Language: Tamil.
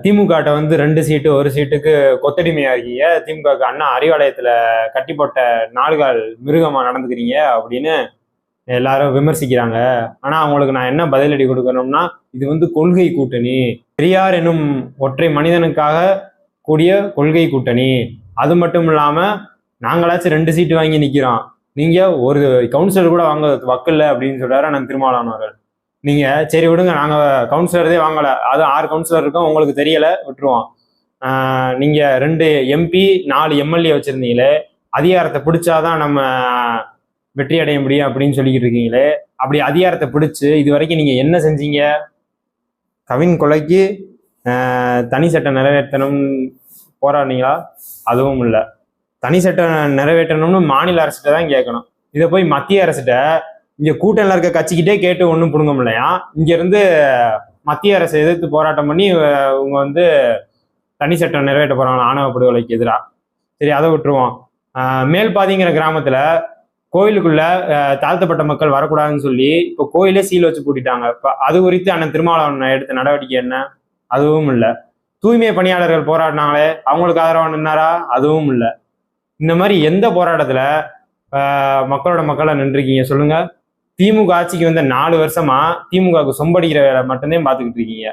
திமுக வந்து 2 சீட்டு 1 சீட்டுக்கு கொத்தடிமையா இருக்கீங்க, திமுக அண்ணா அறிவாலயத்துல கட்டி போட்ட நாலுகால் மிருகமா நடந்துக்கிறீங்க அப்படின்னு எல்லாரும் விமர்சிக்கிறாங்க. ஆனா அவங்களுக்கு நான் என்ன பதிலடி கொடுக்கணும்னா, இது வந்து கொள்கை கூட்டணி, பெரியார் எனும் ஒற்றை மனிதனுக்காக கூடிய கொள்கை கூட்டணி. அது மட்டும் இல்லாம நாங்களாச்சும் 2 சீட்டு வாங்கி நிக்கிறோம், நீங்க ஒரு கவுன்சிலர் கூட வாங்க வக்கல்ல அப்படின்னு சொல்றாரு அண்ணன் திருமாவளவன் அவர்கள். நீங்க சரி விடுங்க, நாங்க கவுன்சிலரே வாங்கல, அது 6 கவுன்சிலர் இருக்கோம், உங்களுக்கு தெரியல விட்டுருவோம். நீங்க 2 MP 4 MLA வச்சிருந்தீங்களே, அதிகாரத்தை பிடிச்சாதான் நம்ம வெற்றி அடைய முடியும் அப்படின்னு சொல்லிக்கிட்டு இருக்கீங்களே, அப்படி அதிகாரத்தை பிடிச்சு இது வரைக்கும் நீங்க என்ன செஞ்சீங்க? கவின் கொலைக்கு தனி சட்டம் நிறைவேற்றணும் போராடினீங்களா? அதுவும் இல்லை. தனி சட்டம் நிறைவேற்றணும்னு மாநில அரசுகிட்ட தான் கேட்கணும். இதை போய் மத்திய அரசுகிட்ட இங்க கூட்டணியில் இருக்க கட்சிக்கிட்டே கேட்டு ஒன்றும் புடுங்க முடியலையா? இங்க இருந்து மத்திய அரசை எதிர்த்து போராட்டம் பண்ணி இவங்க வந்து தனி சட்டம் நிறைவேற்ற போறாங்க ஆணவ படுகொலைக்கு எதிராக. சரி, அதை விட்டுருவோம். மேல்பாதிங்கிற கிராமத்துல கோயிலுக்குள்ள தாழ்த்தப்பட்ட மக்கள் வரக்கூடாதுன்னு சொல்லி இப்போ கோயிலே சீல் வச்சு பூட்டிட்டாங்க. இப்போ அது குறித்து அண்ணன் திருமாவளவன் எடுத்த நடவடிக்கை என்ன? அதுவும் இல்லை. தூய்மை பணியாளர்கள் போராடினாங்களே, அவங்களுக்கு ஆதரவாக நின்னாரா? அதுவும் இல்லை. இந்த மாதிரி எந்த போராட்டத்துல மக்களோட மக்களை நின்றுருக்கீங்க சொல்லுங்க? திமுக ஆட்சிக்கு வந்த 4 வருஷமா திமுகவுக்கு சொம்படிக்கிற வேலை மட்டும்தான் பார்த்துக்கிட்டு இருக்கீங்க.